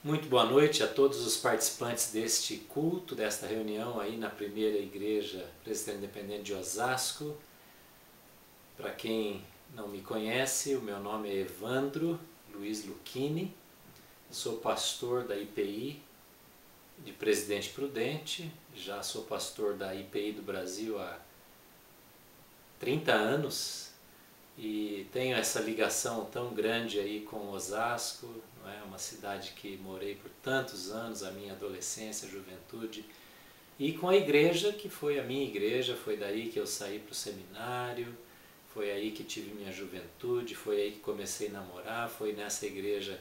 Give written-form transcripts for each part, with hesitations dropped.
Muito boa noite a todos os participantes deste culto, desta reunião aí na primeira igreja Presbiteriana Independente de Osasco. Para quem não me conhece, o meu nome é Evandro Luiz Lucchini, sou pastor da IPI de Presidente Prudente, já sou pastor da IPI do Brasil há 30 anos e tenho essa ligação tão grande aí com Osasco, não é? Uma cidade que morei por tantos anos, a minha adolescência, juventude, e com a igreja que foi a minha igreja, foi daí que eu saí para o seminário, foi aí que tive minha juventude, foi aí que comecei a namorar, foi nessa igreja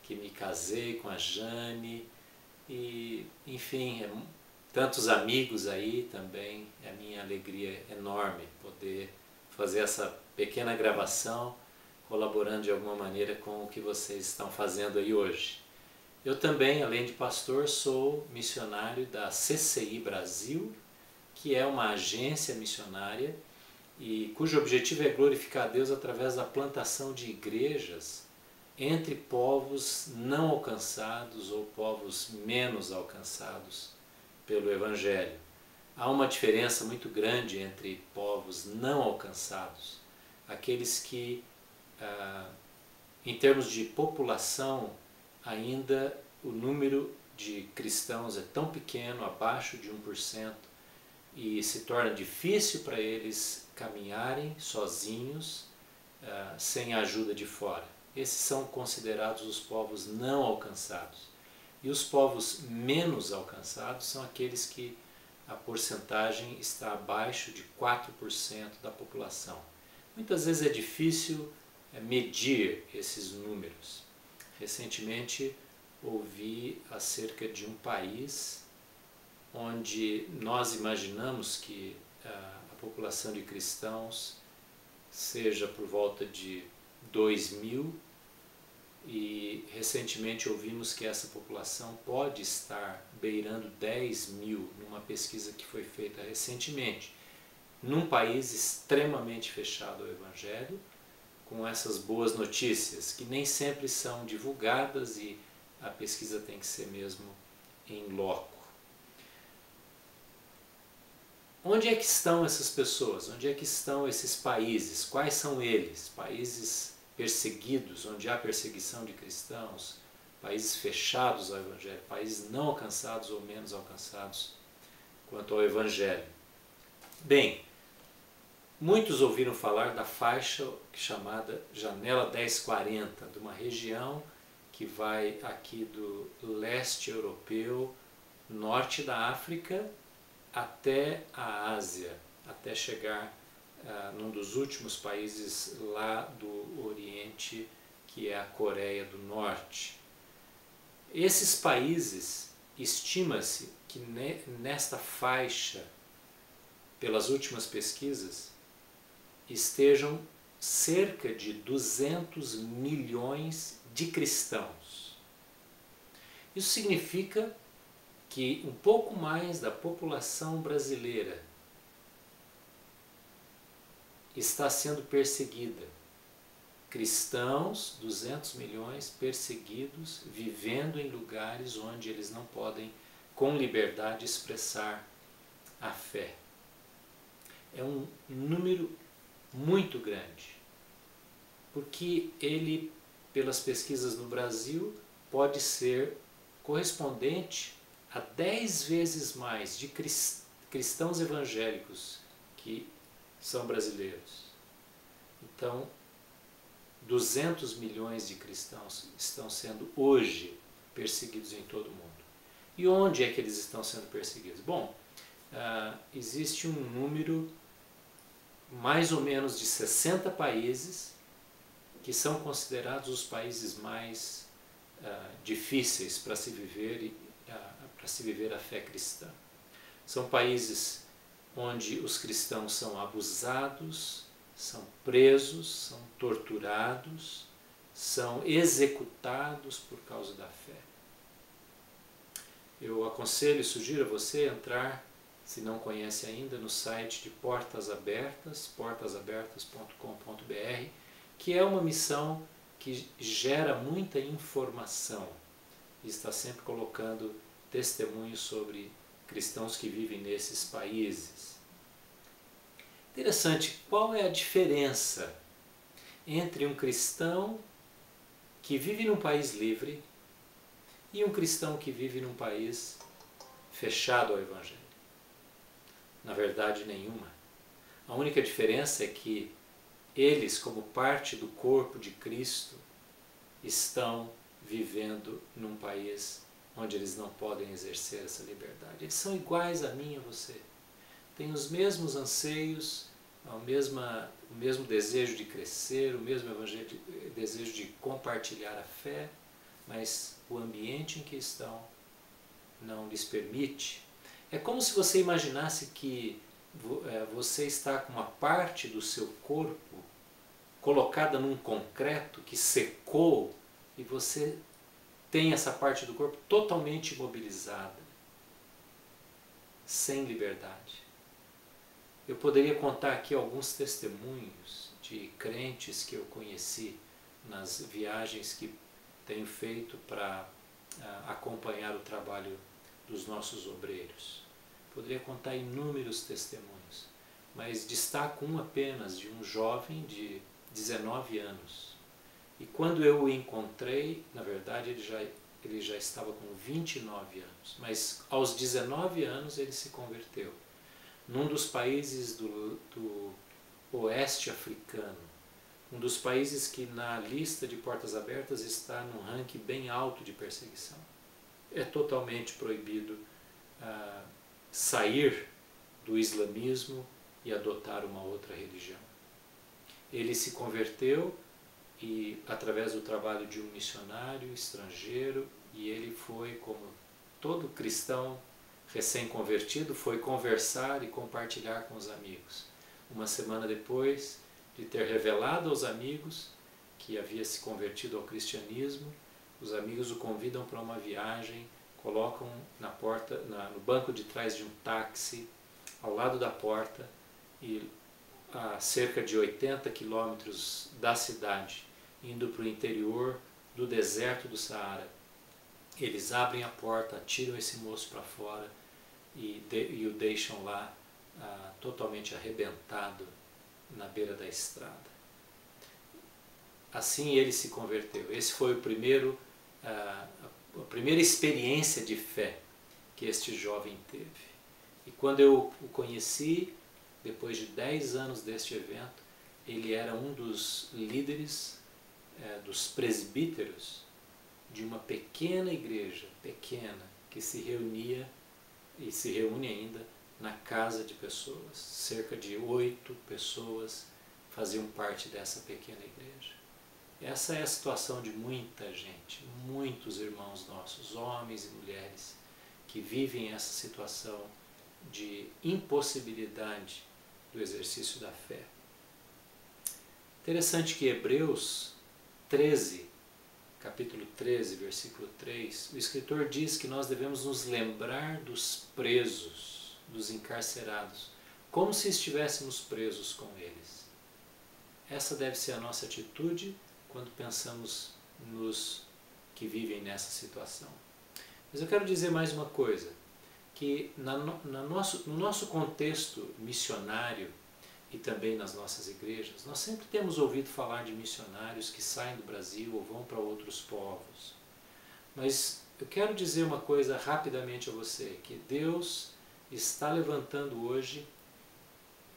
que me casei com a Jane, e enfim, tantos amigos aí também, é a minha alegria enorme poder fazer essa pequena gravação, colaborando de alguma maneira com o que vocês estão fazendo aí hoje. Eu também, além de pastor, sou missionário da CCI Brasil, que é uma agência missionária e cujo objetivo é glorificar a Deus através da plantação de igrejas entre povos não alcançados ou povos menos alcançados pelo Evangelho. Há uma diferença muito grande entre povos não alcançados, aqueles que, em termos de população, ainda o número de cristãos é tão pequeno, abaixo de 1%, e se torna difícil para eles caminharem sozinhos, sem a ajuda de fora. Esses são considerados os povos não alcançados. E os povos menos alcançados são aqueles que a porcentagem está abaixo de 4% da população. Muitas vezes é difícil medir esses números. Recentemente ouvi acerca de um país onde nós imaginamos que a população de cristãos seja por volta de 2.000, e recentemente ouvimos que essa população pode estar beirando 10.000 numa pesquisa que foi feita recentemente, num país extremamente fechado ao Evangelho, com essas boas notícias que nem sempre são divulgadas e a pesquisa tem que ser mesmo em loco. Onde é que estão essas pessoas? Onde é que estão esses países? Quais são eles? Países perseguidos, onde há perseguição de cristãos, países fechados ao Evangelho, países não alcançados ou menos alcançados quanto ao Evangelho. Bem, muitos ouviram falar da faixa chamada Janela 1040, de uma região que vai aqui do leste europeu, norte da África, até a Ásia, até chegar num dos últimos países lá do Oriente, que é a Coreia do Norte. Esses países, estima-se que nesta faixa, pelas últimas pesquisas, estejam cerca de 200 milhões de cristãos. Isso significa que um pouco mais da população brasileira está sendo perseguida. Cristãos, 200 milhões perseguidos, vivendo em lugares onde eles não podem, com liberdade, expressar a fé. É um número muito grande, porque ele, pelas pesquisas no Brasil, pode ser correspondente a 10 vezes mais de cristãos evangélicos que são brasileiros. Então, 200 milhões de cristãos estão sendo hoje perseguidos em todo o mundo. E onde é que eles estão sendo perseguidos? Bom, existe um número mais ou menos de 60 países que são considerados os países mais difíceis para se viver a fé cristã. São países onde os cristãos são abusados, são presos, são torturados, são executados por causa da fé. Eu aconselho e sugiro a você entrar, se não conhece ainda, no site de Portas Abertas, portasabertas.com.br, que é uma missão que gera muita informação. e está sempre colocando testemunhos sobre cristãos que vivem nesses países. Interessante, qual é a diferença entre um cristão que vive num país livre e um cristão que vive num país fechado ao Evangelho? Na verdade, nenhuma. A única diferença é que eles, como parte do corpo de Cristo, estão vivendo num país onde eles não podem exercer essa liberdade. Eles são iguais a mim e a você. Têm os mesmos anseios, o mesmo desejo de crescer, o mesmo desejo de compartilhar a fé, mas o ambiente em que estão não lhes permite. É como se você imaginasse que você está com uma parte do seu corpo colocada num concreto que secou e você tem essa parte do corpo totalmente imobilizada, sem liberdade. Eu poderia contar aqui alguns testemunhos de crentes que eu conheci nas viagens que tenho feito para acompanhar o trabalho dos nossos obreiros. Poderia contar inúmeros testemunhos, mas destaco um apenas de um jovem de 19 anos. E quando eu o encontrei, na verdade ele já estava com 29 anos, mas aos 19 anos ele se converteu. Num dos países do oeste africano, um dos países que na lista de portas abertas está num ranking bem alto de perseguição. É totalmente proibido sair do islamismo e adotar uma outra religião. Ele se converteu e através do trabalho de um missionário estrangeiro, e ele foi, como todo cristão recém-convertido, foi conversar e compartilhar com os amigos. Uma semana depois de ter revelado aos amigos que havia se convertido ao cristianismo, os amigos o convidam para uma viagem, colocam na porta, no banco de trás de um táxi, ao lado da porta, e a cerca de 80 quilômetros da cidade, indo para o interior do deserto do Saara. Eles abrem a porta, tiram esse moço para fora e o deixam lá totalmente arrebentado na beira da estrada. Assim ele se converteu. Esse foi a primeira experiência de fé que este jovem teve. E quando eu o conheci, depois de 10 anos deste evento, ele era um dos líderes, dos presbíteros de uma pequena igreja, que se reunia e se reúne ainda na casa de pessoas. Cerca de 8 pessoas faziam parte dessa pequena igreja. Essa é a situação de muita gente, muitos irmãos nossos, homens e mulheres, que vivem essa situação de impossibilidade do exercício da fé. Interessante que Hebreus 13, capítulo 13, versículo 3, o escritor diz que nós devemos nos lembrar dos presos, dos encarcerados, como se estivéssemos presos com eles. Essa deve ser a nossa atitude quando pensamos nos que vivem nessa situação. Mas eu quero dizer mais uma coisa, que no nosso contexto missionário e também nas nossas igrejas, nós sempre temos ouvido falar de missionários que saem do Brasil ou vão para outros povos. Mas eu quero dizer uma coisa rapidamente a você, que Deus está levantando hoje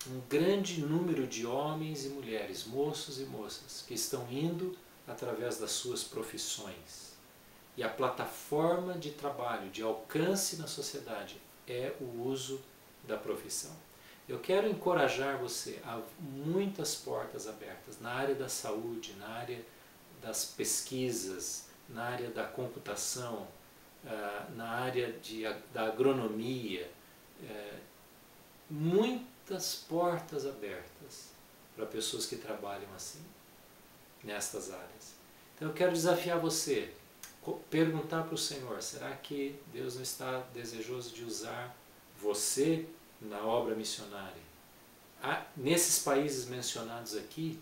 um grande número de homens e mulheres, moços e moças, que estão indo através das suas profissões. E a plataforma de trabalho, de alcance na sociedade, é o uso da profissão. Eu quero encorajar você a muitas portas abertas na área da saúde, na área das pesquisas, na área da computação, na área da agronomia, muitas portas abertas para pessoas que trabalham assim, nestas áreas. Então eu quero desafiar você, perguntar para o Senhor, será que Deus não está desejoso de usar você na obra missionária? Nesses países mencionados aqui,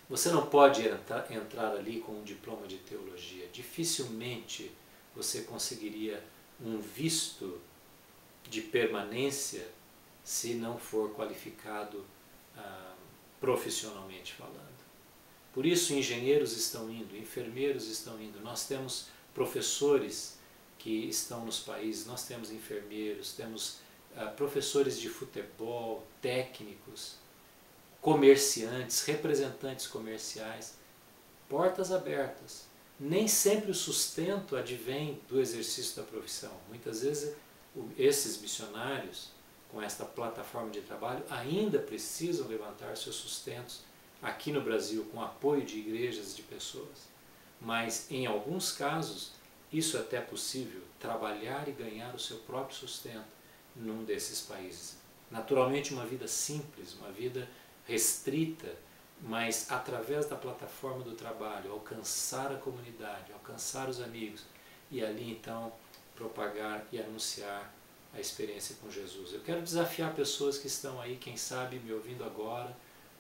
Você não pode entrar ali com um diploma de teologia. Dificilmente você conseguiria um visto de permanência se não for qualificado profissionalmente falando. Por isso engenheiros estão indo, enfermeiros estão indo, nós temos professores que estão nos países, nós temos enfermeiros, temos professores de futebol, técnicos, comerciantes, representantes comerciais, portas abertas. Nem sempre o sustento advém do exercício da profissão. Muitas vezes esses missionários, com esta plataforma de trabalho, ainda precisam levantar seus sustentos aqui no Brasil, com apoio de igrejas, de pessoas. Mas, em alguns casos, isso é até possível, trabalhar e ganhar o seu próprio sustento num desses países. Naturalmente, uma vida simples, uma vida restrita, mas através da plataforma do trabalho, alcançar a comunidade, alcançar os amigos e ali então propagar e anunciar a experiência com Jesus. Eu quero desafiar pessoas que estão aí, quem sabe me ouvindo agora,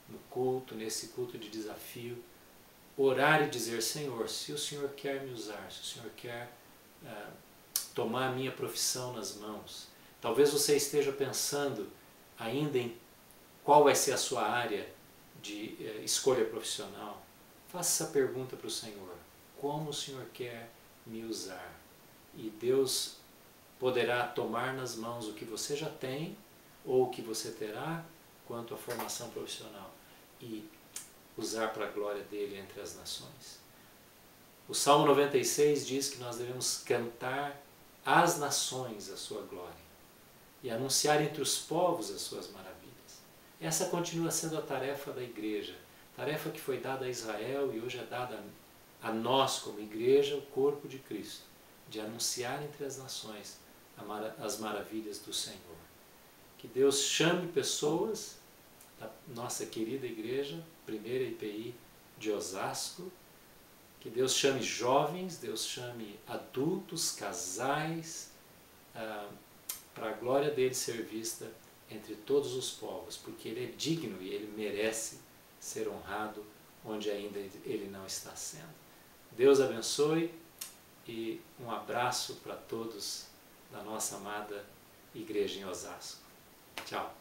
no culto, nesse culto de desafio, orar e dizer: Senhor, se o Senhor quer me usar, se o Senhor quer tomar a minha profissão nas mãos, talvez você esteja pensando ainda em qual vai ser a sua área de escolha profissional. Faça essa pergunta para o Senhor: como o Senhor quer me usar? E Deus poderá tomar nas mãos o que você já tem ou o que você terá quanto à formação profissional e usar para a glória dele entre as nações. O Salmo 96 diz que nós devemos cantar às nações a sua glória e anunciar entre os povos as suas maravilhas. Essa continua sendo a tarefa da igreja, tarefa que foi dada a Israel e hoje é dada a nós como igreja, o corpo de Cristo, de anunciar entre as nações as maravilhas do Senhor. Que Deus chame pessoas da nossa querida igreja, primeira IPI de Osasco, que Deus chame jovens, Deus chame adultos, casais, para a glória dele ser vista entre todos os povos, porque ele é digno e ele merece ser honrado onde ainda ele não está sendo. Deus abençoe e um abraço para todos da nossa amada igreja em Osasco. Tchau!